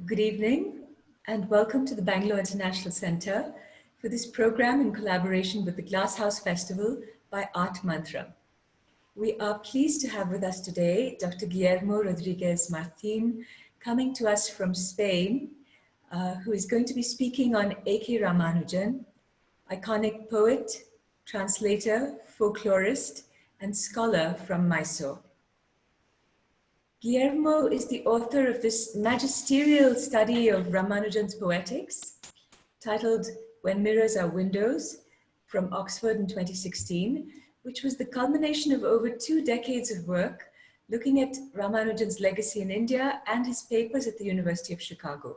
Good evening and welcome to the Bangalore International Centre for this program in collaboration with the Glasshouse Festival by Art Mantra. We are pleased to have with us today Dr. Guillermo Rodríguez Martín, coming to us from Spain, who is going to be speaking on A.K. Ramanujan, iconic poet, translator, folklorist, and scholar from Mysore. Guillermo is the author of this magisterial study of Ramanujan's poetics, titled When Mirrors Are Windows, from Oxford in 2016, which was the culmination of over 2 decades of work looking at Ramanujan's legacy in India and his papers at the University of Chicago.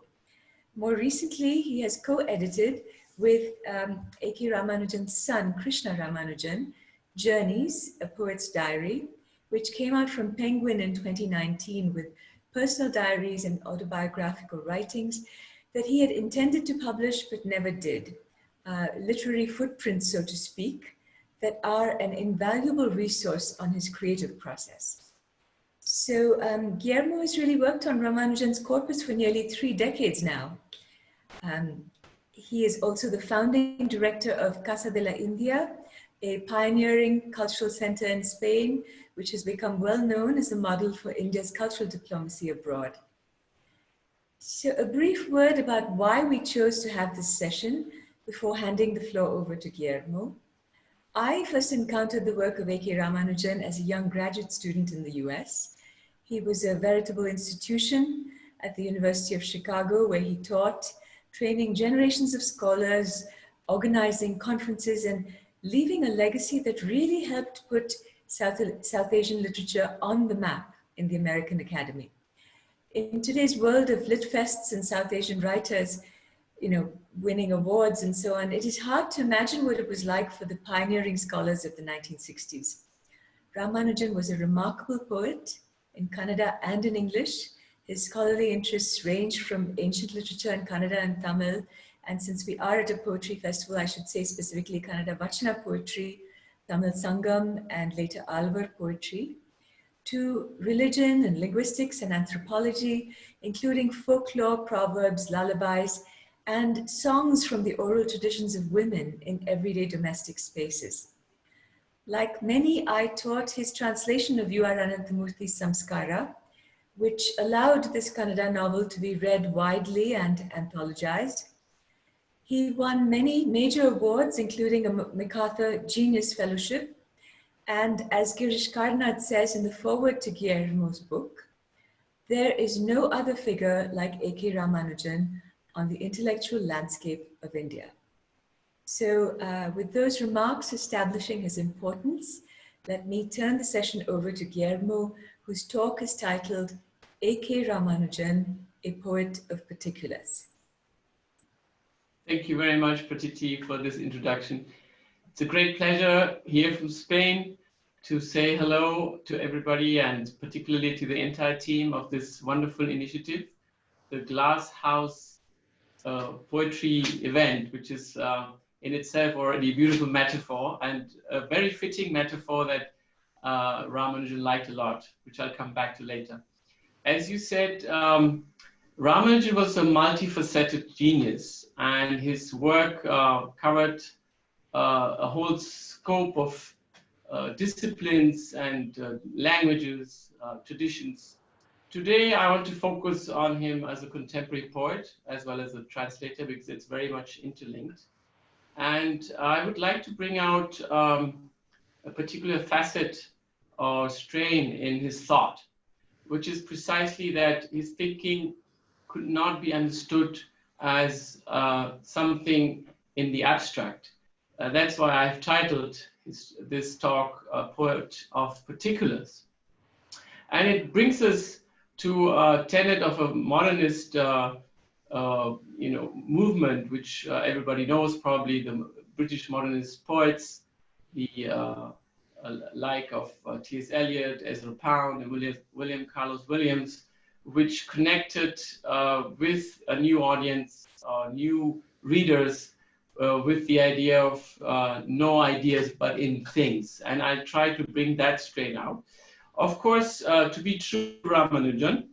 More recently, he has co-edited with A.K. Ramanujan's son, Krishna Ramanujan, Journeys, a Poet's Diary, which came out from Penguin in 2019 with personal diaries and autobiographical writings that he had intended to publish but never did. Literary footprints, so to speak, that are an invaluable resource on his creative process. So Guillermo has really worked on Ramanujan's corpus for nearly 3 decades now. He is also the founding director of Casa de la India, a pioneering cultural center in Spain, which has become well known as a model for India's cultural diplomacy abroad. So a brief word about why we chose to have this session before handing the floor over to Guillermo. I first encountered the work of A.K. Ramanujan as a young graduate student in the US. He was a veritable institution at the University of Chicago, where he taught, training generations of scholars, organizing conferences, and leaving a legacy that really helped put South Asian literature on the map in the American Academy. In today's world of lit fests and South Asian writers, winning awards and so on, it is hard to imagine what it was like for the pioneering scholars of the 1960s. Ramanujan was a remarkable poet in Kannada and in English. His scholarly interests range from ancient literature in Kannada and Tamil, and since we are at a poetry festival, I should say specifically Kannada Vachana poetry, Tamil Sangam, and later Alvar poetry, to religion and linguistics and anthropology, including folklore, proverbs, lullabies, and songs from the oral traditions of women in everyday domestic spaces. Like many, I taught his translation of U.R. Ananthamurthy's Samskara, which allowed this Kannada novel to be read widely and anthologized. He won many major awards, including a MacArthur Genius Fellowship. And as Girish Karnad says in the foreword to Guillermo's book, there is no other figure like A.K. Ramanujan on the intellectual landscape of India. So with those remarks establishing his importance, let me turn the session over to Guillermo, whose talk is titled A.K. Ramanujan, a Poet of Particulars. Thank you very much, Pratiti, for this introduction. It's a great pleasure here from Spain to say hello to everybody, and particularly to the entire team of this wonderful initiative, the Glasshouse poetry event, which is in itself already a beautiful metaphor, and a very fitting metaphor that Ramanujan liked a lot, which I'll come back to later. As you said, Ramanujan was a multifaceted genius, and his work covered a whole scope of disciplines and languages, traditions. Today, I want to focus on him as a contemporary poet, as well as a translator, because it's very much interlinked. And I would like to bring out a particular facet or strain in his thought, which is precisely that his thinking could not be understood as something in the abstract. That's why I've titled this talk Poet of Particulars. And it brings us to a tenet of a modernist movement, which everybody knows, probably the British modernist poets, the like of T.S. Eliot, Ezra Pound, and William Carlos Williams, which connected with a new audience, new readers, with the idea of no ideas but in things. And I try to bring that strain out. Of course, to be true Ramanujan,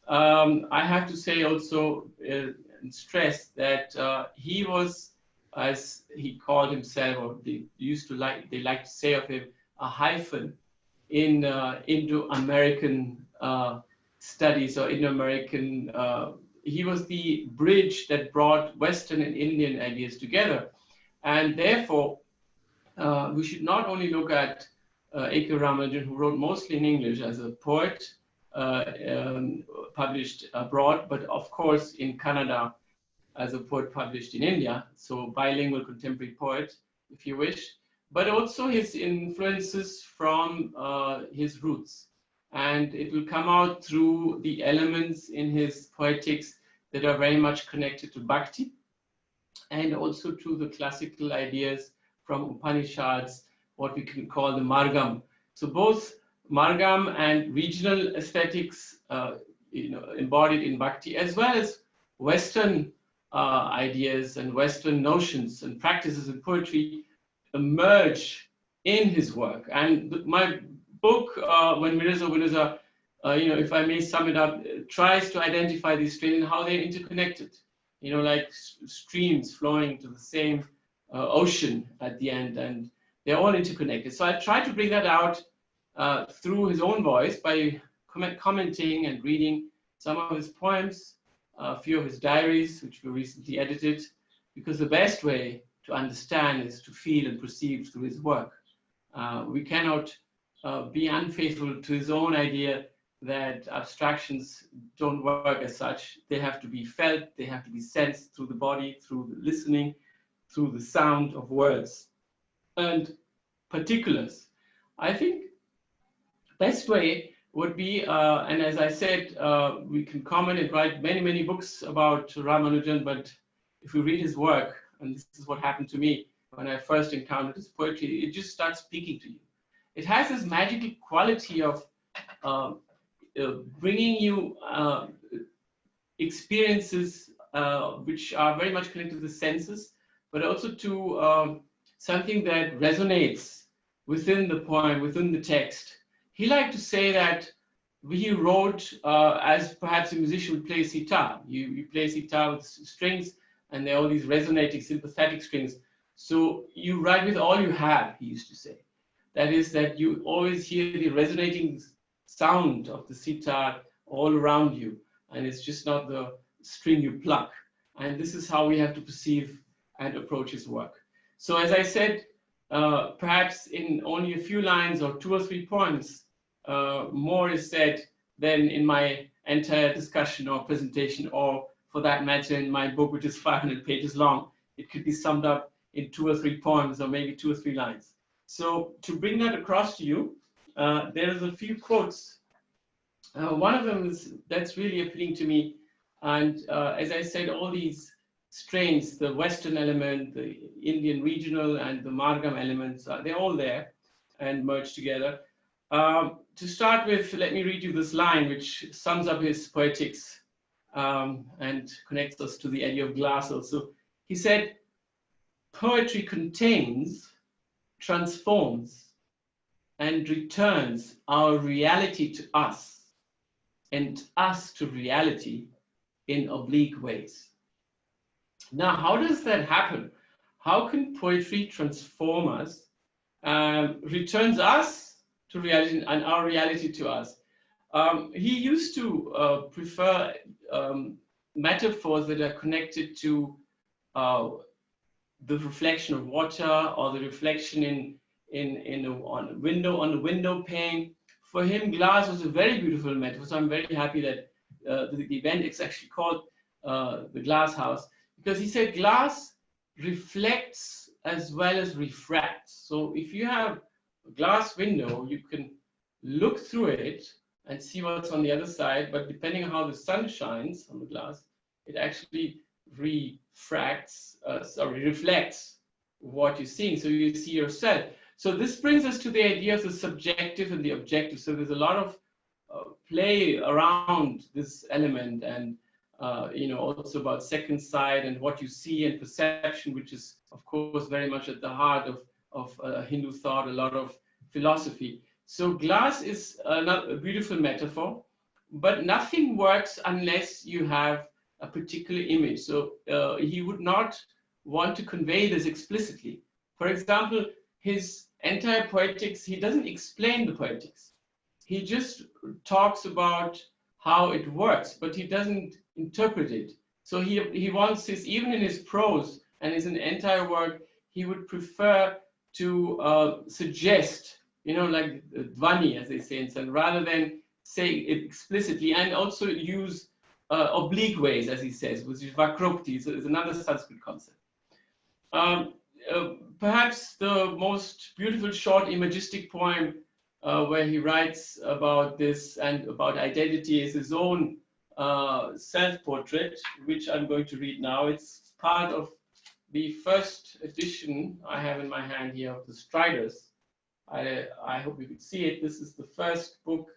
I have to say also and stress that he was, as he called himself, or they like to say of him, a hyphen in Indo-American studies or Indo-American. He was the bridge that brought Western and Indian ideas together, and therefore we should not only look at A.K. Ramanujan, who wrote mostly in English as a poet, published abroad, but of course in Kannada as a poet published in India, so bilingual contemporary poet, if you wish, but also his influences from his roots. And it will come out through the elements in his poetics that are very much connected to Bhakti, and also to the classical ideas from Upanishads, what we can call the Margam. So both Margam and regional aesthetics, embodied in Bhakti, as well as Western ideas and Western notions and practices in poetry emerge in his work. And my book, When Mirrors Are Winners Are, if I may sum it up, tries to identify these strains and how they're interconnected. Like streams flowing to the same ocean at the end, and they're all interconnected. So I try to bring that out through his own voice by commenting and reading some of his poems, a few of his diaries, which were recently edited, because the best way to understand is to feel and perceive through his work. We cannot be unfaithful to his own idea that abstractions don't work as such. They have to be felt, they have to be sensed through the body, through the listening, through the sound of words and particulars. I think best way would be, and as I said, we can comment and write many, many books about Ramanujan, but if you read his work, and this is what happened to me when I first encountered his poetry, it just starts speaking to you. It has this magical quality of bringing you experiences which are very much connected to the senses, but also to something that resonates within the poem, within the text. He liked to say that he wrote as perhaps a musician would play sitar. You play sitar with strings, and there are all these resonating, sympathetic strings. So you write with all you have, he used to say. That is, that you always hear the resonating sound of the sitar all around you, and it's just not the string you pluck. And this is how we have to perceive and approach his work. So as I said, perhaps in only a few lines or 2 or 3 points, more is said than in my entire discussion or presentation, or for that matter in my book, which is 500 pages long. It could be summed up in 2 or 3 poems, or maybe 2 or 3 lines. So to bring that across to you, there's a few quotes. One of them is that's really appealing to me. And as I said, all these strains, the Western element, the Indian regional, and the Margam elements, they're all there and merged together. To start with, let me read you this line, which sums up his poetics and connects us to the idea of glass also. He said, "Poetry contains, transforms, and returns our reality to us, and us to reality in oblique ways." Now, how does that happen? How can poetry transform us, returns us to reality and our reality to us? He used to prefer metaphors that are connected to the reflection of water, or the reflection on the window pane. For him, glass was a very beautiful metaphor. So I'm very happy that the event is actually called the Glass House, because he said glass reflects as well as refracts. So if you have a glass window, you can look through it and see what's on the other side, but depending on how the sun shines on the glass, it actually reflects what you're seeing, so you see yourself. So this brings us to the idea of the subjective and the objective. So there's a lot of play around this element, and also about second sight and what you see and perception, which is of course very much at the heart of Hindu thought, a lot of philosophy. So glass is a beautiful metaphor. but nothing works unless you have a particular image. So he would not want to convey this explicitly. For example, his entire poetics, he doesn't explain the poetics. He just talks about how it works, but he doesn't interpret it. So he wants his, even in his prose and his entire work, he would prefer to suggest, you know, like dvani, as they say in Sanskrit, rather than say it explicitly, and also use oblique ways, as he says, which is vakrokti, so is another Sanskrit concept. Perhaps the most beautiful short imagistic poem where he writes about this and about identity is his own self-portrait, which I'm going to read now. It's part of the first edition I have in my hand here of the Striders. I hope you could see it. This is the first book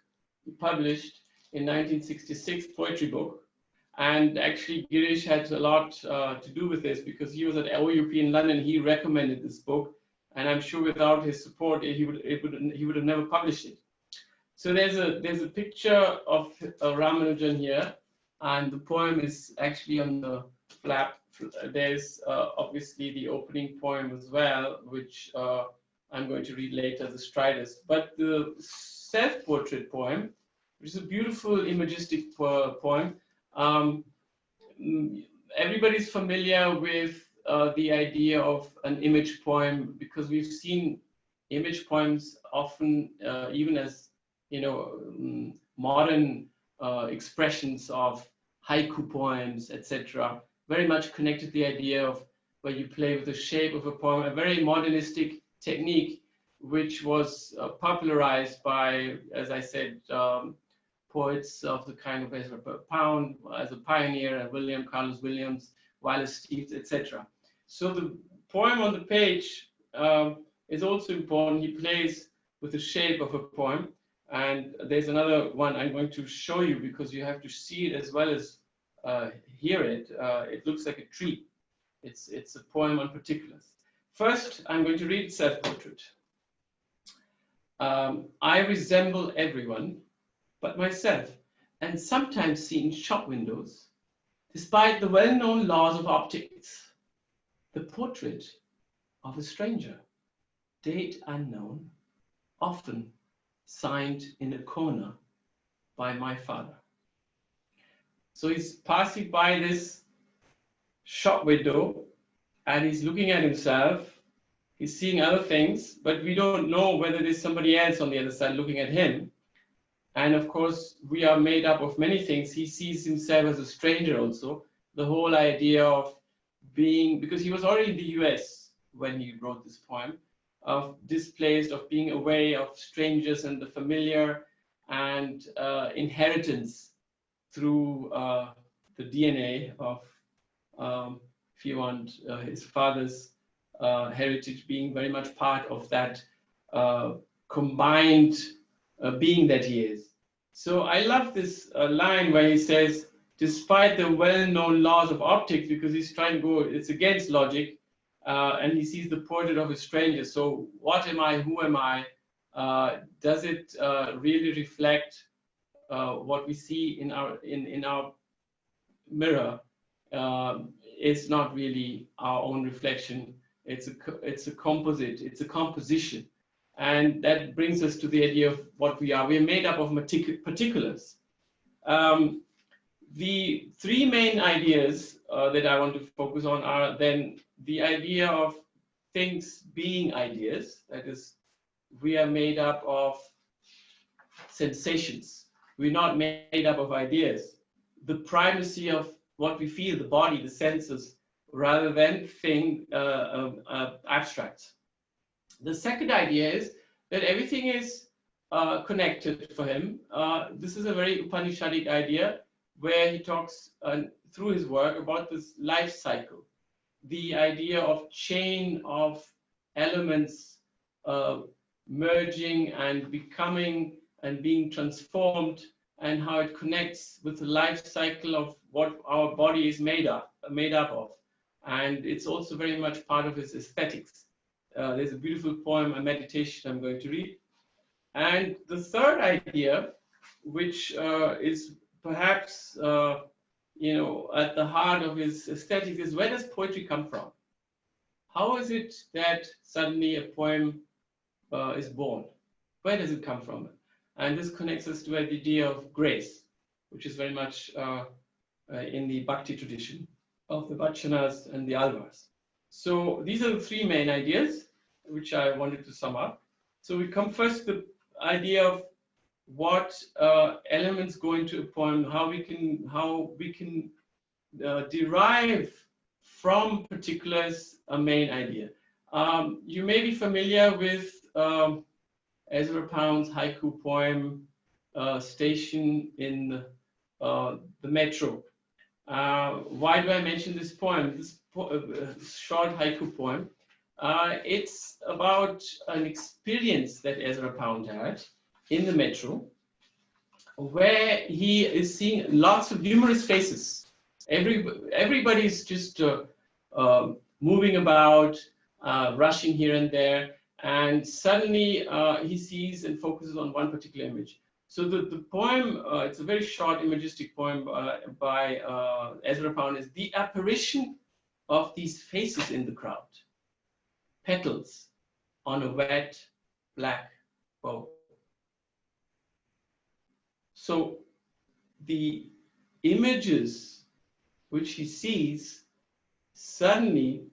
he published in 1966, poetry book. And actually, Girish had a lot to do with this because he was at OUP in London. He recommended this book, and I'm sure without his support, he would have never published it. So there's a picture of Ramanujan here, and the poem is actually on the flap. There's obviously the opening poem as well, which I'm going to read later, the Striders. But the self-portrait poem, which is a beautiful imagistic poem. Everybody's familiar with the idea of an image poem because we've seen image poems often even as, you know, modern expressions of haiku poems, etc. Very much connected to the idea of where you play with the shape of a poem, a very modernistic technique, which was popularized by, as I said, poets of the kind of Ezra Pound as a pioneer, and William Carlos Williams, Wallace Stevens, etc. So the poem on the page is also important. He plays with the shape of a poem. And there's another one I'm going to show you because you have to see it as well as hear it. It looks like a tree. It's a poem on particulars. First, I'm going to read self-portrait. I resemble everyone but myself, and sometimes seen shop windows, despite the well-known laws of optics. The portrait of a stranger, date unknown, often signed in a corner by my father. So he's passing by this shop window and he's looking at himself. He's seeing other things, but we don't know whether there's somebody else on the other side looking at him. And of course, we are made up of many things. He sees himself as a stranger also. The whole idea of being, because he was already in the US when he wrote this poem, of displaced, of being away of strangers and the familiar, and inheritance through the DNA of, if you want, his father's heritage being very much part of that combined being that he is. So I love this line where he says, despite the well-known laws of optics, because he's trying to go, it's against logic, and he sees the portrait of a stranger. So what am I? Who am I? Does it really reflect what we see in our mirror? It's not really our own reflection. It's a composite. It's a composition. And that brings us to the idea of what we are. We're made up of particulars. The three main ideas that I want to focus on are then the idea of things being ideas. That is, we are made up of sensations. We're not made up of ideas. The primacy of what we feel, the body, the senses, rather than abstracts. The second idea is that everything is connected for him. This is a very Upanishadic idea where he talks through his work about this life cycle, the idea of chain of elements merging and becoming and being transformed, and how it connects with the life cycle of what our body is made up of. And it's also very much part of his aesthetics. There's a beautiful poem, a meditation I'm going to read. And the third idea which is perhaps you know, at the heart of his aesthetic, is where does poetry come from? How is it that suddenly a poem is born? Where does it come from? And this connects us to the idea of grace, which is very much in the Bhakti tradition of the Vachanas and the Alvas. So these are the three main ideas which I wanted to sum up. So we come first to the idea of what elements go into a poem, how we can derive from particulars a main idea. You may be familiar with Ezra Pound's haiku poem, Station in the Metro. Why do I mention this poem? This short haiku poem. It's about an experience that Ezra Pound had in the metro, where he is seeing lots of numerous faces. Everybody's just moving about, rushing here and there, and suddenly he sees and focuses on one particular image. So the poem, it's a very short imagistic poem by Ezra Pound, is the apparition of these faces in the crowd. Petals on a wet black bow. So the images which he sees suddenly,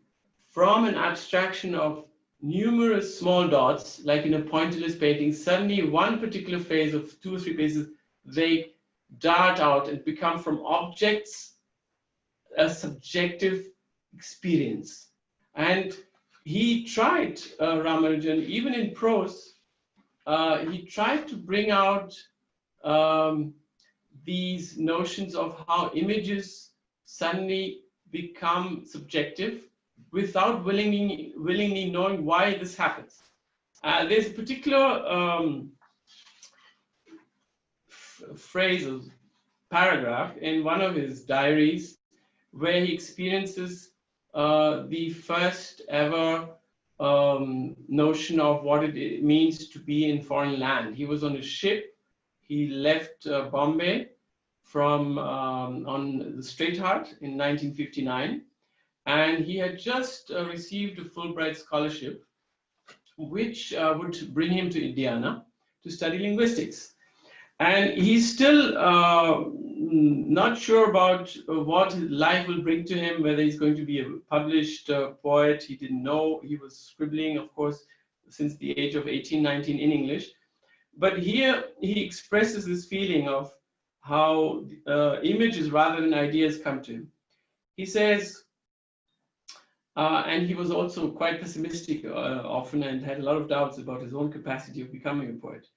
from an abstraction of numerous small dots, like in a pointillist painting, suddenly one particular phase of 2 or 3 phases, they dart out and become from objects a subjective experience. And he tried, Ramanujan, even in prose, he tried to bring out these notions of how images suddenly become subjective without willingly knowing why this happens. There's a particular phrase or paragraph in one of his diaries where he experiences the first ever notion of what it means to be in foreign land. He was on a ship. He left Bombay from on the Straight Heart in 1959, and he had just received a Fulbright scholarship, which would bring him to Indiana to study linguistics. And he's still not sure about what life will bring to him, whether he's going to be a published poet. He didn't know. He was scribbling, of course, since the age of 18, 19 in English. But here he expresses this feeling of how images rather than ideas come to him. He says, and he was also quite pessimistic often and had a lot of doubts about his own capacity of becoming a poet.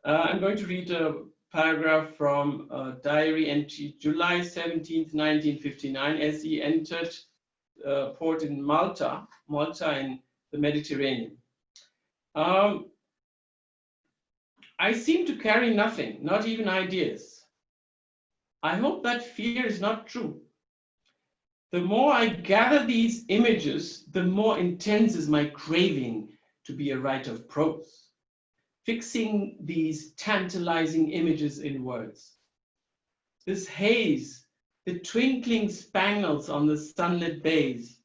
I'm going to read a paragraph from a diary entry, July 17th, 1959, as he entered port in Malta in the Mediterranean. I seem to carry nothing, not even ideas. I hope that fear is not true. The more I gather these images, the more intense is my craving to be a writer of prose, fixing these tantalizing images in words. This haze, the twinkling spangles on the sunlit bays,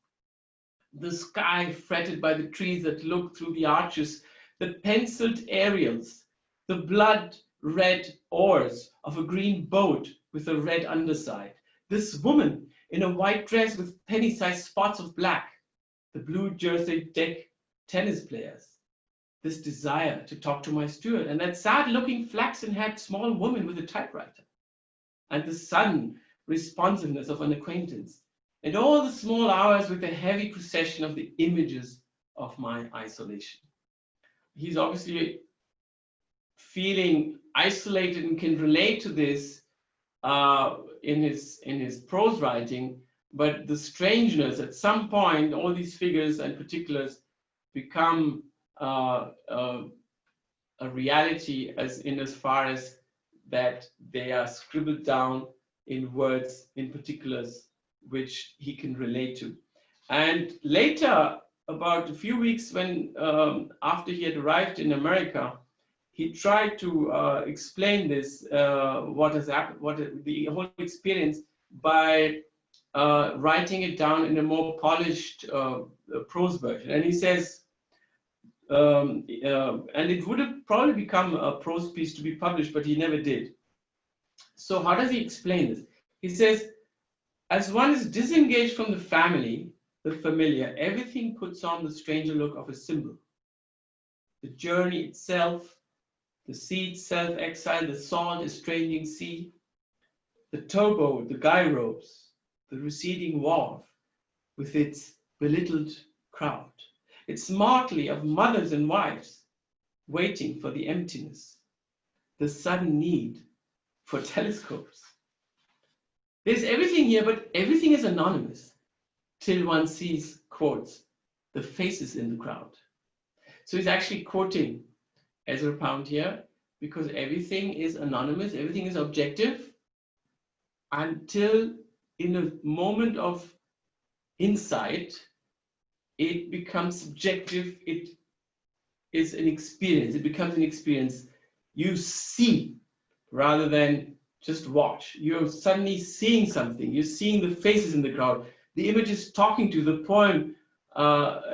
the sky fretted by the trees that look through the arches, the penciled aerials, the blood-red oars of a green boat with a red underside, this woman in a white dress with penny-sized spots of black, the blue jersey deck tennis players, this desire to talk to my steward, and that sad-looking flaxen-haired small woman with a typewriter, and the sudden responsiveness of an acquaintance, and all the small hours with the heavy procession of the images of my isolation. He's obviously feeling isolated and can relate to this in his prose writing, but the strangeness, at some point, all these figures and particulars become a reality as far as that they are scribbled down in words, in particulars, which he can relate to. And later, about a few weeks when after he had arrived in America, he tried to explain this, the whole experience by writing it down in a more polished prose version. And he says, and it would have probably become a prose piece to be published, but he never did. So how does he explain this? He says, as one is disengaged from the family, the familiar, everything puts on the stranger look of a symbol. The journey itself, the seed, self-exile, the salt, estranging sea, the towboat, the guy ropes, the receding wharf with its belittled crowd, its motley of mothers and wives waiting for the emptiness, the sudden need for telescopes. There's everything here, but everything is anonymous till one sees, quotes, the faces in the crowd. So he's actually quoting Ezra Pound here because everything is anonymous, everything is objective until in a moment of insight, it becomes subjective. It is an experience. It becomes an experience. You see rather than just watch. You're suddenly seeing something. You're seeing the faces in the crowd. The image is talking to the poem,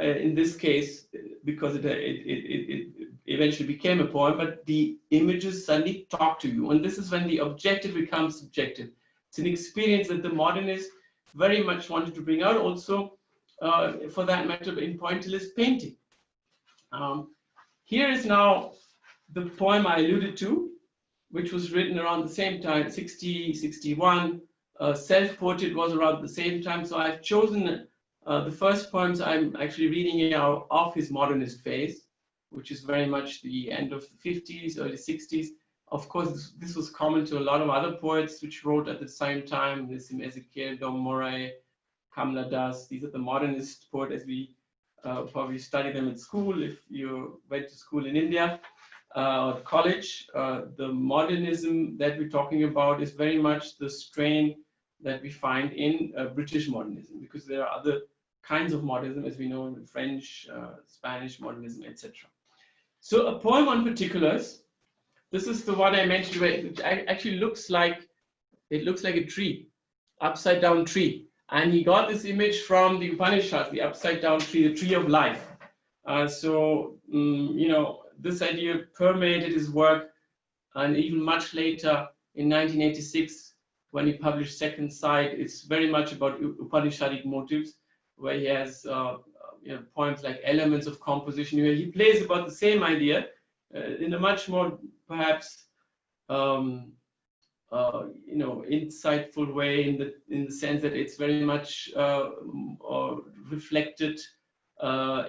in this case, because it eventually became a poem, but the images suddenly talk to you. And this is when the objective becomes subjective. It's an experience that the modernists very much wanted to bring out also, for that matter, in pointillist painting. Here is now the poem I alluded to, which was written around the same time, 60, 61. Self-Portrait was around the same time. So I've chosen the first poems I'm actually reading out of his modernist phase, which is very much the end of the 50s, early 60s. Of course, this was common to a lot of other poets which wrote at the same time. Nissim Ezekiel, Dom Moray, Kamla Das. These are the modernist poets as we probably study them at school if you went to school in India or college. The modernism that we're talking about is very much the strain that we find in British modernism, because there are other kinds of modernism, as we know, in French, Spanish modernism, etc. So a poem on particulars. This is the one I mentioned, where it actually looks like a tree, upside down tree. And he got this image from the Upanishads, the upside down tree, the tree of life. You know, this idea permeated his work, and even much later in 1986, when he published Second Sight, it's very much about Upanishadic motives, where he has you know, poems like Elements of Composition, where he plays about the same idea in a much more perhaps you know, insightful way, in the sense that it's very much reflected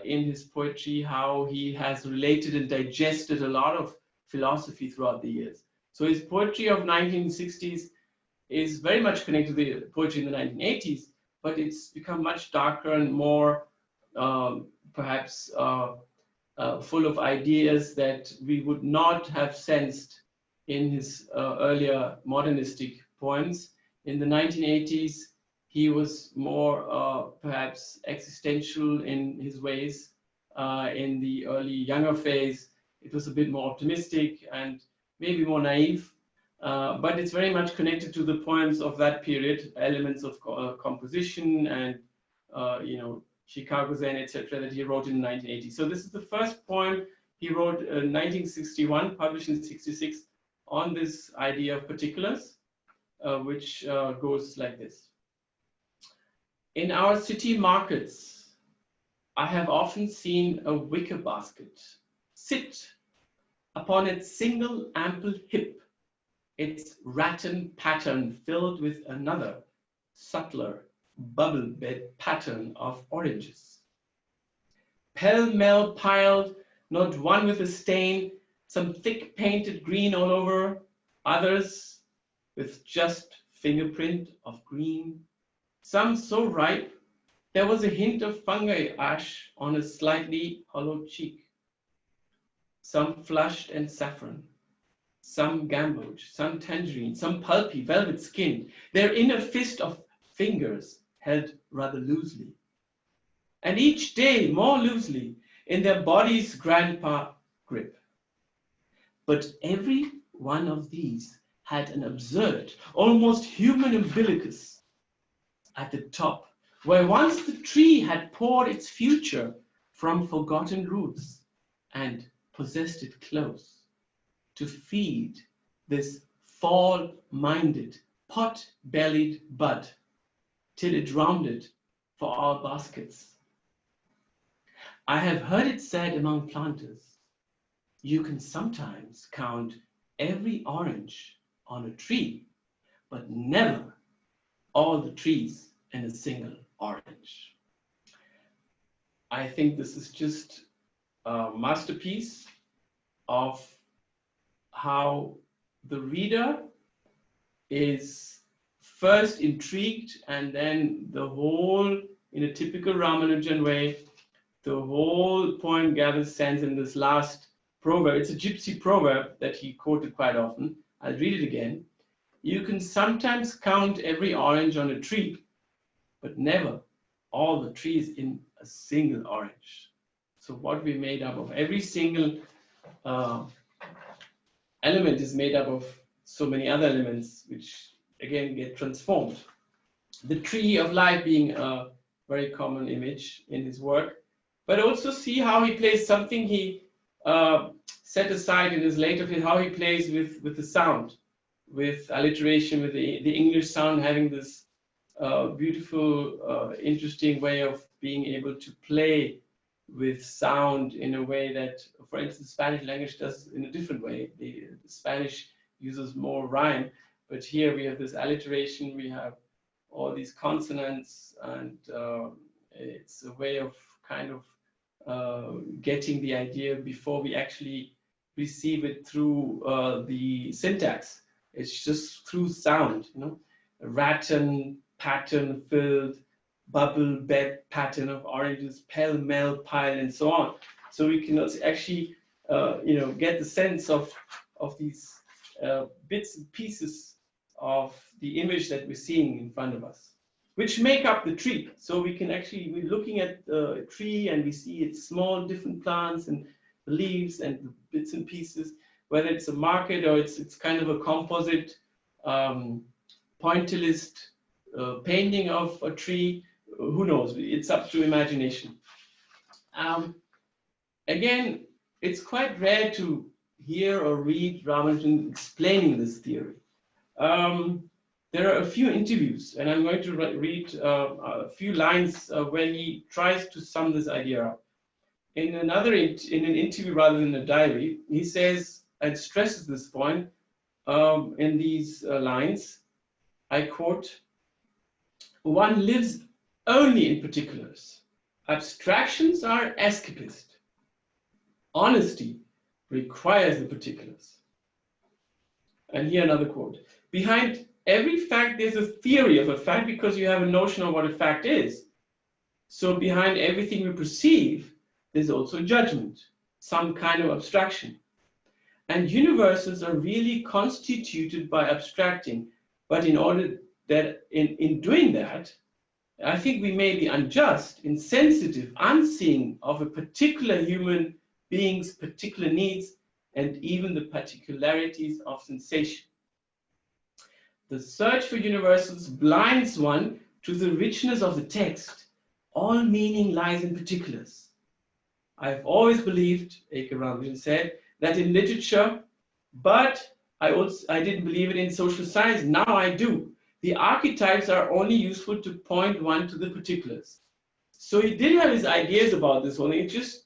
in his poetry, how he has related and digested a lot of philosophy throughout the years. So his poetry of 1960s is very much connected to the poetry in the 1980s, but it's become much darker and more perhaps full of ideas that we would not have sensed in his earlier modernistic poems. In the 1980s, he was more perhaps existential in his ways. In the early younger phase, it was a bit more optimistic and maybe more naive, but it's very much connected to the poems of that period, Elements of Composition and you know, Chicago Zen, etc., that he wrote in the 1980s. So this is the first poem he wrote in 1961, published in 66, on this idea of particulars, which goes like this. In our city markets, I have often seen a wicker basket sit upon its single ample hip, its rattan pattern filled with another, subtler, bubble bed pattern of oranges. Pell-mell piled, not one with a stain, some thick painted green all over, others with just fingerprint of green, some so ripe there was a hint of fungi ash on a slightly hollow cheek, some flushed and saffron, some gamboge, some tangerine, some pulpy velvet skin, their inner fist of fingers held rather loosely, and each day more loosely in their body's grandpa grip. But every one of these had an absurd, almost human umbilicus at the top, where once the tree had poured its future from forgotten roots and possessed it close, to feed this fall-minded, pot-bellied bud, till it rounded for our baskets. I have heard it said among planters, you can sometimes count every orange on a tree, but never all the trees in a single orange. I think this is just a masterpiece of how the reader is first intrigued, and then the whole, in a typical Ramanujan way, the whole poem gathers sense in this last proverb. It's a gypsy proverb that he quoted quite often. I'll read it again. You can sometimes count every orange on a tree, but never all the trees in a single orange. So what we made up of, every single element is made up of so many other elements, which again get transformed. The tree of life being a very common image in his work, but also see how he plays something he set aside in his later film, how he plays with the sound, with alliteration, with the English sound having this beautiful, interesting way of being able to play with sound in a way that, for instance, Spanish language does in a different way. The Spanish uses more rhyme, but here we have this alliteration, we have all these consonants, and it's a way of kind of getting the idea before we actually receive it through the syntax. It's just through sound, you know, rattan, pattern, filled, bubble, bed, pattern of oranges, pell-mell, pile, and so on. So we can also actually, you know, get the sense of these bits and pieces of the image that we're seeing in front of us, which make up the tree. So we can actually, we're looking at a tree and we see its small different plants and the leaves and the bits and pieces, whether it's a market or it's kind of a composite pointillist painting of a tree. Who knows? It's up to imagination. Again, it's quite rare to hear or read Ramanujan explaining this theory. There are a few interviews, and I'm going to read a few lines where he tries to sum this idea up. In an interview rather than a diary, he says, and stresses this point in these lines, I quote, "One lives only in particulars. Abstractions are escapist. Honesty requires the particulars." And here another quote, "Behind every fact there's a theory of a fact because you have a notion of what a fact is. So behind everything we perceive, there's also judgment, some kind of abstraction. And universes are really constituted by abstracting, but in order that in doing that, I think we may be unjust, insensitive, unseeing of a particular human being's particular needs and even the particularities of sensation. The search for universals blinds one to the richness of the text. All meaning lies in particulars. I've always believed," A.K. Ramanujan said, "that in literature, but I didn't believe it in social science. Now I do. The archetypes are only useful to point one to the particulars." So he did have his ideas about this one. It just,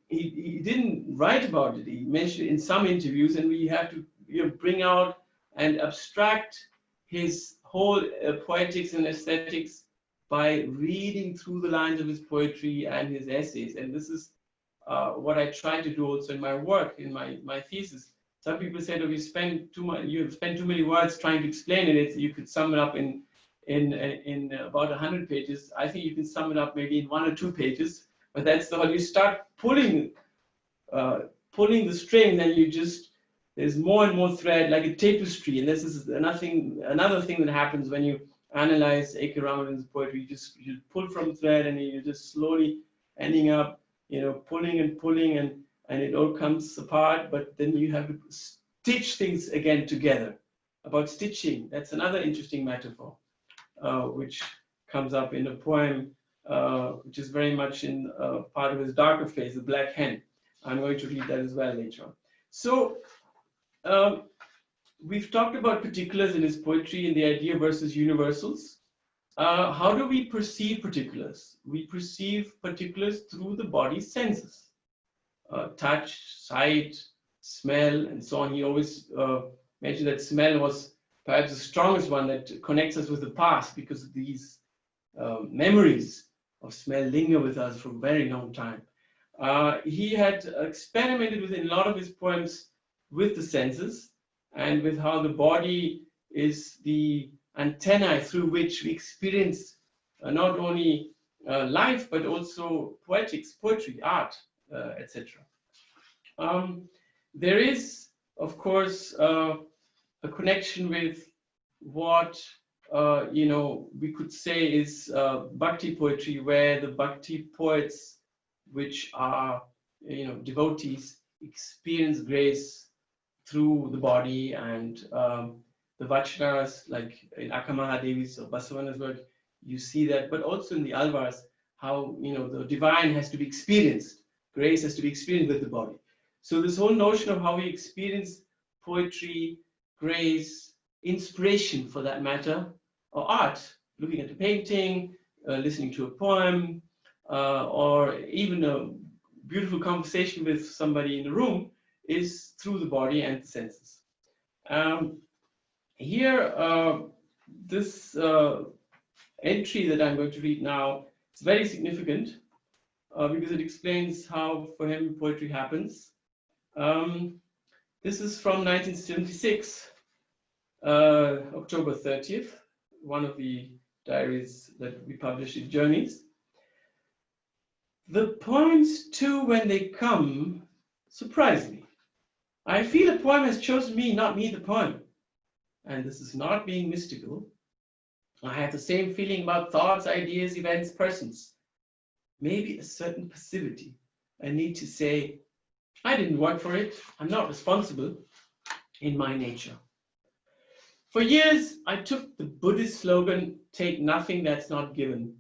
he didn't write about it. He mentioned it in some interviews, and we have to, you know, bring out and abstract his whole poetics and aesthetics by reading through the lines of his poetry and his essays. And this is what I try to do also in my work, in my thesis. Some people said, "Oh, you spend too many words trying to explain it. You could sum it up in about 100 pages. I think you can sum it up maybe in 1 or 2 pages. But that's the whole. You start pulling the string, then you just, there's more and more thread, like a tapestry. And this is another thing that happens when you analyze A.K. Ramanujan's poetry. You pull from thread, and you're just slowly ending up, you know, pulling and pulling, and and it all comes apart, but then you have to stitch things again together. About stitching, that's another interesting metaphor, which comes up in a poem, which is very much in part of his darker phase, The Black Hen. I'm going to read that as well later on. So we've talked about particulars in his poetry and the idea versus universals. How do we perceive particulars? We perceive particulars through the body's senses. Touch, sight, smell, and so on. He always mentioned that smell was perhaps the strongest one that connects us with the past, because these memories of smell linger with us for a very long time. He had experimented with, in a lot of his poems, with the senses and with how the body is the antennae through which we experience not only life, but also poetics, poetry, art, etc. There is, of course, a connection with what we could say is bhakti poetry, where the bhakti poets, which are devotees, experience grace through the body, and the Vachanas, like in Akamahadevi's or Basavana's work, you see that, but also in the Alvars, how the divine has to be experienced, grace has to be experienced with the body. So this whole notion of how we experience poetry, grace, inspiration for that matter, or art, looking at a painting, listening to a poem, or even a beautiful conversation with somebody in the room, is through the body and the senses. Here, this entry that I'm going to read now is very significant because it explains how, for him, poetry happens. This is from 1976, October 30th, one of the diaries that we published in Journeys. The poems, too, when they come, surprise me. I feel a poem has chosen me, not me the poem. And this is not being mystical. I have the same feeling about thoughts, ideas, events, persons. Maybe a certain passivity. I need to say, I didn't work for it. I'm not responsible in my nature. For years, I took the Buddhist slogan, take nothing that's not given,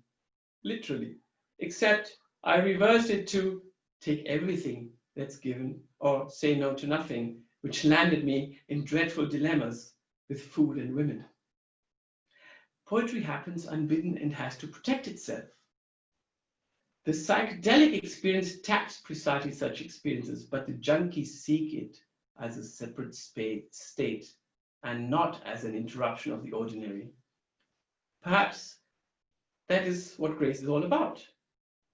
literally, except I reversed it to take everything that's given, or say no to nothing, which landed me in dreadful dilemmas with food and women. Poetry happens unbidden and has to protect itself. The psychedelic experience taps precisely such experiences, but the junkies seek it as a separate state and not as an interruption of the ordinary. Perhaps that is what grace is all about.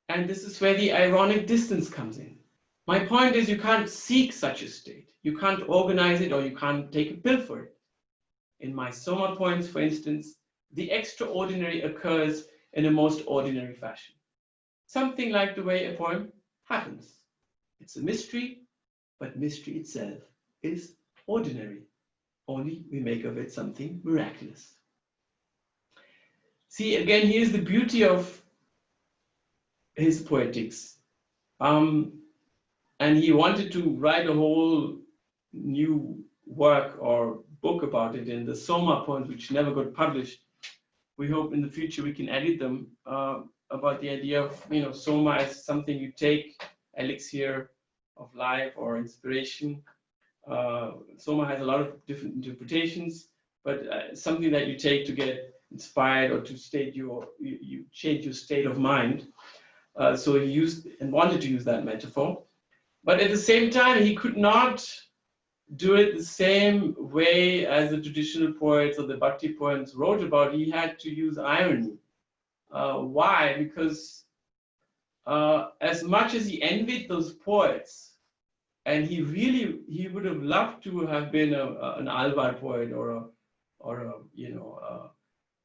And this is where the ironic distance comes in. My point is, you can't seek such a state. You can't organize it, or you can't take a pill for it. In my Soma poems, for instance, the extraordinary occurs in a most ordinary fashion. Something like the way a poem happens. It's a mystery, but mystery itself is ordinary. Only we make of it something miraculous. See, again, here's the beauty of his poetics. And he wanted to write a whole new work or book about it in the Soma poems, which never got published. We hope in the future we can edit them, about the idea of Soma as something you take, elixir of life or inspiration. Soma has a lot of different interpretations, but something that you take to get inspired or to state you change your state of mind. So he used and wanted to use that metaphor, but at the same time he could not do it the same way as the traditional poets or the bhakti poems wrote about. He had to use irony. Why? Because as much as he envied those poets, and he would have loved to have been an Alvar poet or a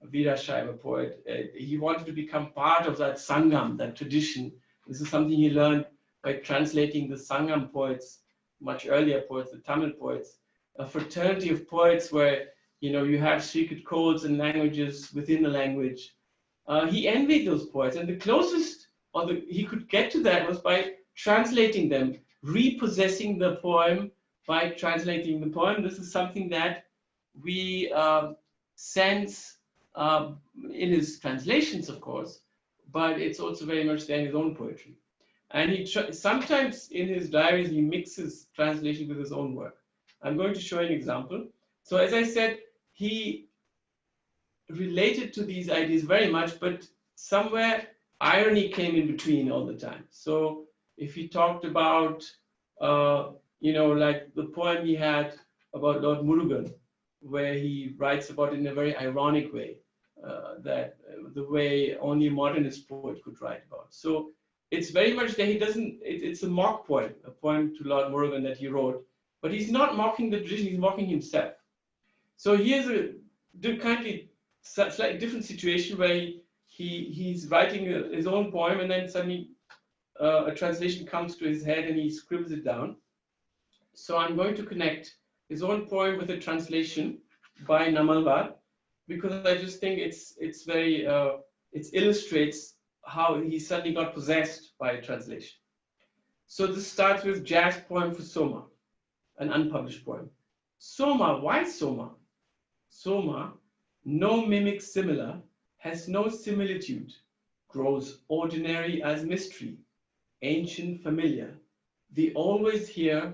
Virashaiva poet. He wanted to become part of that Sangam, that tradition. This is something he learned by translating the Sangam poets, much earlier poets, the Tamil poets, a fraternity of poets where you have secret codes and languages within the language. He envied those poets, and the closest he could get to that was by translating them, repossessing the poem by translating the poem. This is something that we sense in his translations, of course, but it's also very much there in his own poetry. And he sometimes in his diaries, he mixes translation with his own work. I'm going to show you an example. So as I said, he related to these ideas very much, but somewhere irony came in between all the time. So if he talked about, like the poem he had about Lord Murugan, where he writes about it in a very ironic way, that the way only a modernist poet could write about. So it's very much that he doesn't, it's a mock poem, a poem to Lord Murugan that he wrote, but he's not mocking the tradition, he's mocking himself. So here's a kindly slightly different situation where he's writing his own poem, and then suddenly a translation comes to his head and he scribbles it down. So I'm going to connect his own poem with a translation by Namalwar, because I just think it's very it illustrates how he suddenly got possessed by a translation. So this starts with jazz poem for Soma, an unpublished poem. Soma, why Soma? Soma, no mimic similar, has no similitude, grows ordinary as mystery, ancient familiar, the always here.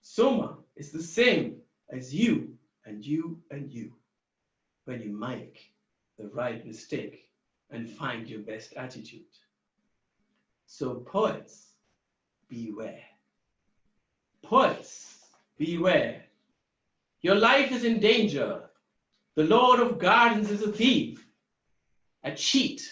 Soma is the same as you and you and you, when you make the right mistake and find your best attitude. So poets, beware. Poets, beware. Your life is in danger. The Lord of Gardens is a thief, a cheat,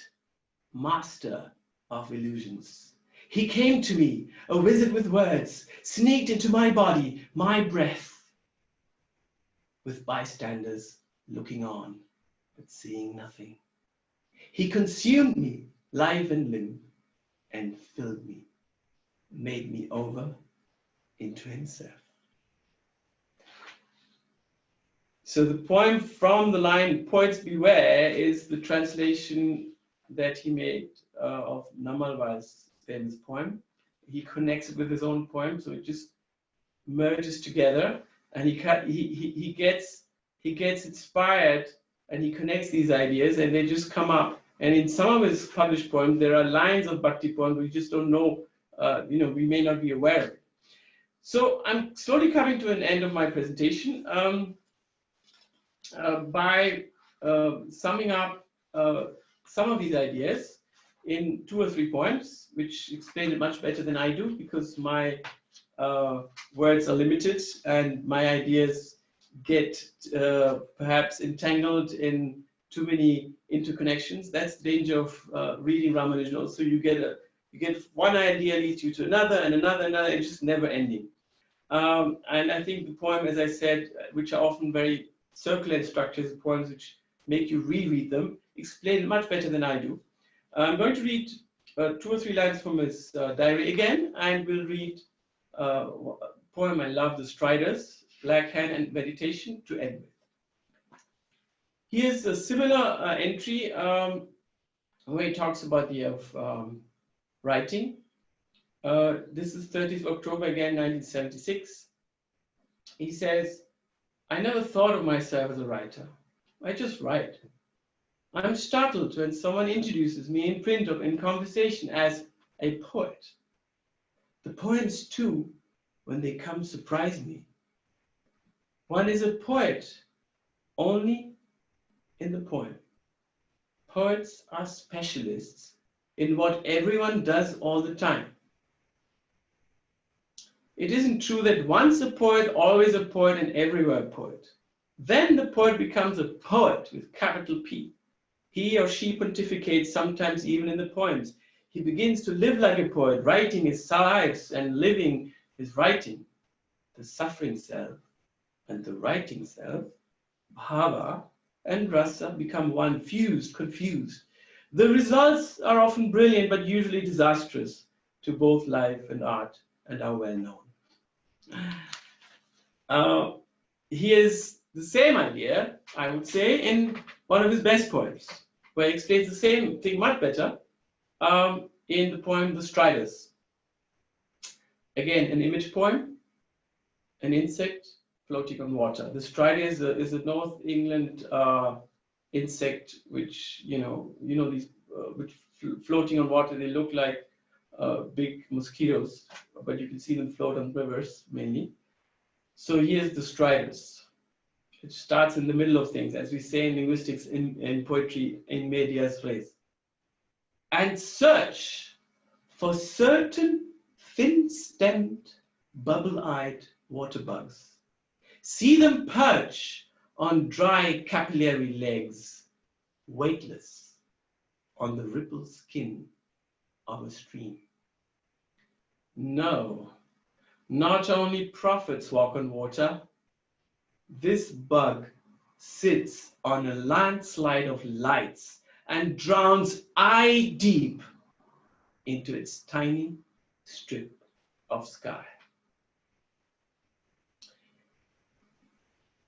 master of illusions. He came to me, a wizard with words, sneaked into my body, my breath, with bystanders looking on, but seeing nothing. He consumed me, life and limb, and filled me, made me over into himself. So the poem from the line "Poets Beware" is the translation that he made of Namalwar's famous poem. He connects it with his own poem, so it just merges together, and he gets inspired, and he connects these ideas, and they just come up. And in some of his published poems, there are lines of Bhakti poems we just don't know. We may not be aware of it. So I'm slowly coming to an end of my presentation. By summing up some of these ideas in 2 or 3 points, which explain it much better than I do, because my words are limited and my ideas get perhaps entangled in too many interconnections. That's the danger of reading Ramanujan. Also, you get one idea leads you to another and another, it's just never ending. And I think the poem, as I said, which are often very circular in structures, poems which make you reread them, explain much better than I do. I'm going to read 2 or 3 lines from his diary again, and we'll read a poem I love, The Striders, Black Hand and Meditation, to end with. Here's a similar entry where he talks about the writing. This is 30th October again, 1976. He says, I never thought of myself as a writer. I just write. I'm startled when someone introduces me in print or in conversation as a poet. The poems too, when they come, surprise me. One is a poet only in the poem. Poets are specialists in what everyone does all the time. It isn't true that once a poet, always a poet, and everywhere a poet. Then the poet becomes a poet with capital P. He or she pontificates, sometimes even in the poems. He begins to live like a poet, writing his lives and living his writing. The suffering self and the writing self, bhava and rasa, become one, fused, confused. The results are often brilliant, but usually disastrous to both life and art, and are well known. Here's the same idea, I would say, in one of his best poems, where he explains the same thing much better in the poem The Striders. Again, an image poem, an insect floating on water. The strider is a North England insect, which these which floating on water. They look like big mosquitoes, but you can see them float on rivers mainly. So here's the striders. It starts in the middle of things, as we say in linguistics, in poetry, in medias res. And search for certain thin-stemmed, bubble-eyed water bugs. See them perch on dry capillary legs, weightless on the rippled skin of a stream. No, not only prophets walk on water. This bug sits on a landslide of lights and drowns eye deep into its tiny strip of sky.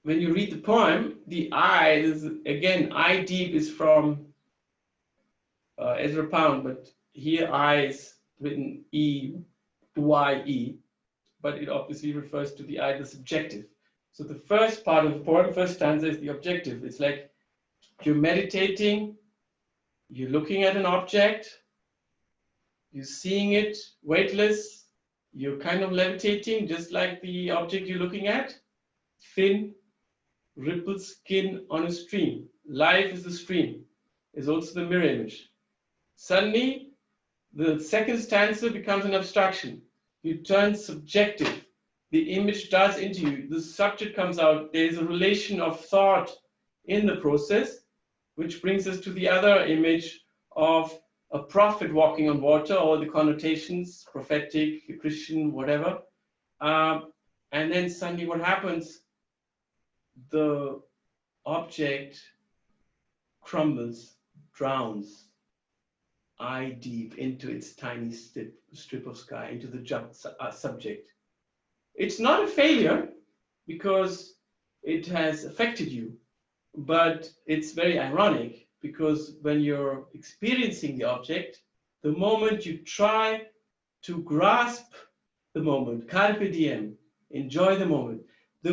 When you read the poem, the eye is, again, eye deep is from Ezra Pound, but here eye is written E-Y-E, but it obviously refers to the eye, the subjective. So the first part of the poem, first stanza, is the objective. It's like you're meditating, you're looking at an object, you're seeing it weightless, you're kind of levitating, just like the object you're looking at. Thin, rippled skin on a stream. Life is the stream, is also the mirror image. Suddenly, the second stanza becomes an abstraction. You turn subjective. The image darts into you. The subject comes out. There is a relation of thought in the process, which brings us to the other image of a prophet walking on water, all the connotations, prophetic, Christian, whatever. And then suddenly what happens? The object crumbles, drowns, eye deep into its tiny strip of sky, into the subject. It's not a failure because it has affected you, but it's very ironic because when you're experiencing the object, the moment you try to grasp the moment, carpe diem, enjoy the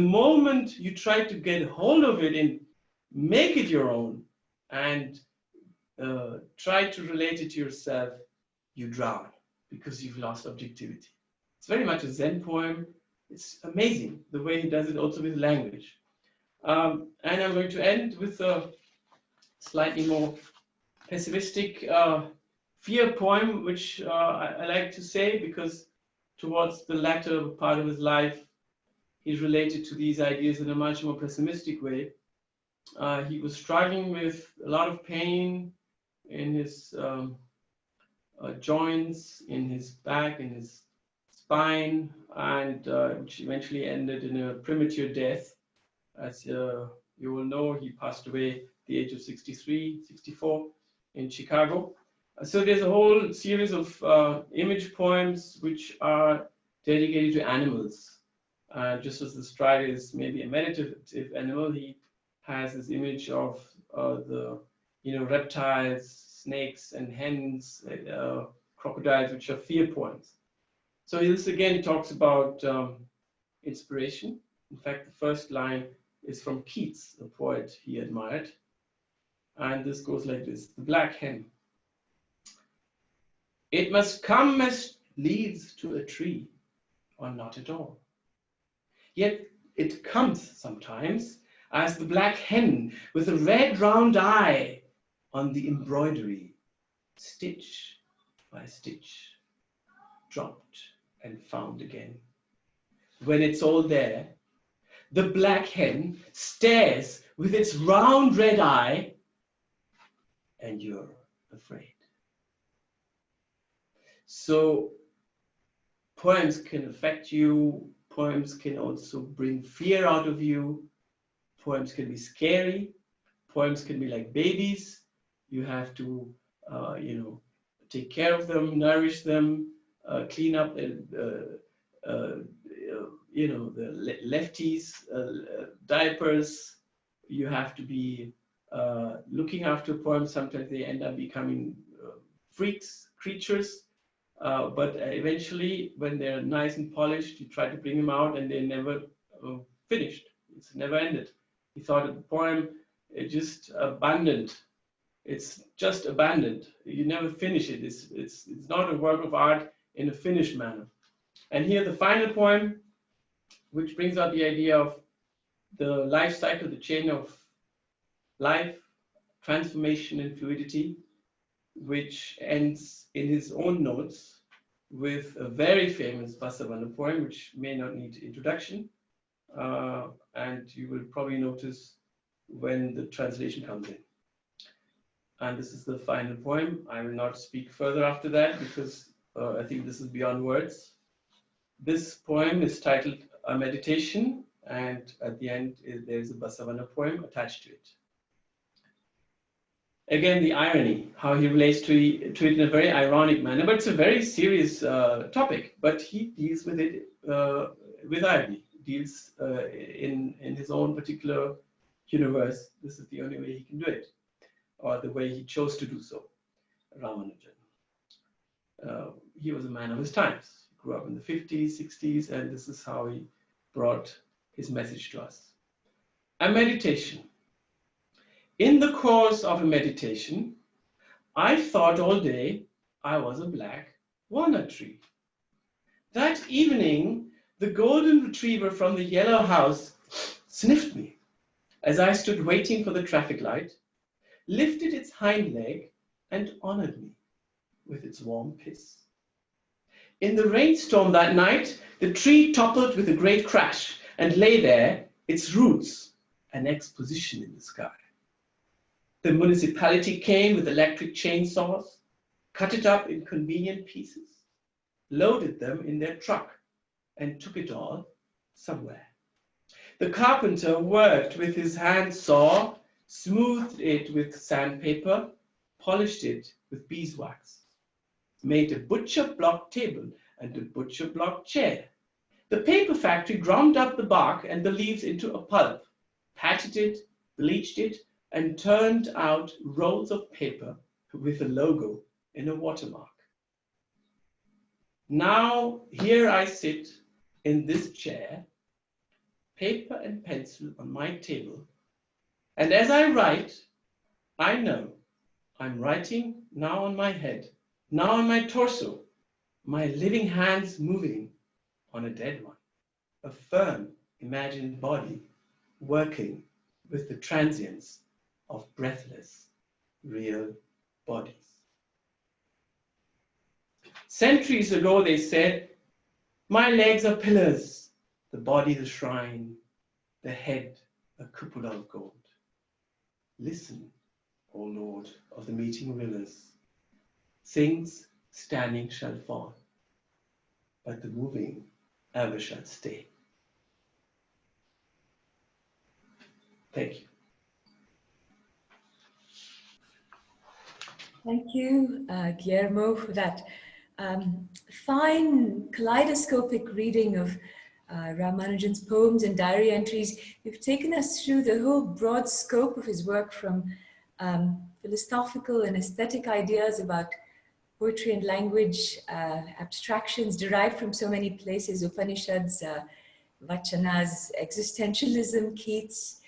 moment you try to get hold of it and make it your own and try to relate it to yourself, you drown because you've lost objectivity. It's very much a Zen poem. It's amazing the way he does it also with language. And I'm going to end with a slightly more pessimistic fear poem, which I like to say because towards the latter part of his life, he's related to these ideas in a much more pessimistic way. He was struggling with a lot of pain in his joints, in his back, in his spine, and which eventually ended in a premature death. As you will know, he passed away at the age of 64 in Chicago. So there's a whole series of image poems which are dedicated to animals. Just as the strider is maybe a meditative animal, he has this image of the reptiles, snakes, and hens, crocodiles, which are fear poems. So this again talks about inspiration. In fact, the first line is from Keats, a poet he admired. And this goes like this: the black hen. It must come as leaves to a tree, or not at all. Yet it comes sometimes as the black hen with a red round eye on the embroidery, stitch by stitch, dropped and found again. When it's all there, the black hen stares with its round red eye, and you're afraid. So poems can affect you. Poems can also bring fear out of you. Poems can be scary. Poems can be like babies. You have to, take care of them, nourish them, clean up the lefties' diapers. You have to be looking after poems. Sometimes they end up becoming freaks, creatures. But eventually, when they're nice and polished, you try to bring them out, and they never finished. It's never ended. He thought of the poem just abandoned. It's just abandoned. You never finish it. It's not a work of art in a finished manner. And here the final poem, which brings out the idea of the life cycle, the chain of life, transformation and fluidity, which ends in his own notes with a very famous Basavana poem, which may not need introduction. And you will probably notice when the translation comes in. And this is the final poem. I will not speak further after that because I think this is beyond words. This poem is titled A Meditation, and at the end there is a Basavana poem attached to it. Again, the irony, how he relates to it in a very ironic manner, but it's a very serious topic. But he deals with it with irony, deals in his own particular universe. This is the only way he can do it, or the way he chose to do so, Ramanujan. He was a man of his times. He grew up in the 50s, 60s, and this is how he brought his message to us. A meditation. In the course of a meditation, I thought all day I was a black walnut tree. That evening, the golden retriever from the yellow house sniffed me as I stood waiting for the traffic light, lifted its hind leg, and honored me with its warm piss. In the rainstorm that night, the tree toppled with a great crash and lay there, its roots an exposition in the sky. The municipality came with electric chainsaws, cut it up in convenient pieces, loaded them in their truck, and took it all somewhere. The carpenter worked with his hand saw, smoothed it with sandpaper, polished it with beeswax, made a butcher block table and a butcher block chair. The paper factory ground up the bark and the leaves into a pulp, patched it, bleached it, and turned out rolls of paper with a logo in a watermark. Now here I sit in this chair, paper and pencil on my table, and as I write, I know I'm writing now on my head, now on my torso, my living hands moving on a dead one, a firm imagined body working with the transience of breathless, real bodies. Centuries ago they said, my legs are pillars, the body the shrine, the head a cupola of gold. Listen, O Lord of the meeting rivers, things standing shall fall, but the moving ever shall stay. Thank you. Thank you, Guillermo, for that fine kaleidoscopic reading of Ramanujan's poems and diary entries. You've taken us through the whole broad scope of his work, from philosophical and aesthetic ideas about poetry and language, abstractions derived from so many places, Upanishads, Vachanas, existentialism, Keats,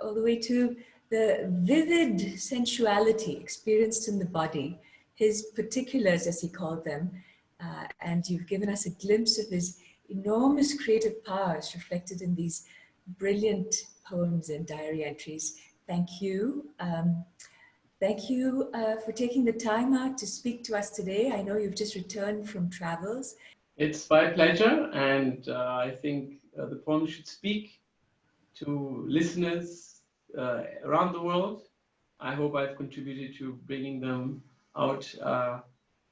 all the way to the vivid sensuality experienced in the body, his particulars as he called them, and you've given us a glimpse of his enormous creative powers reflected in these brilliant poems and diary entries. Thank you. Thank you for taking the time out to speak to us today. I know you've just returned from travels. It's my pleasure, and I think the poem should speak to listeners around the world. I hope I've contributed to bringing them out,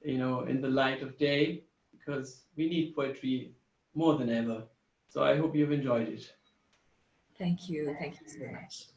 in the light of day, because we need poetry more than ever. So I hope you've enjoyed it. Thank you. Thank you so much.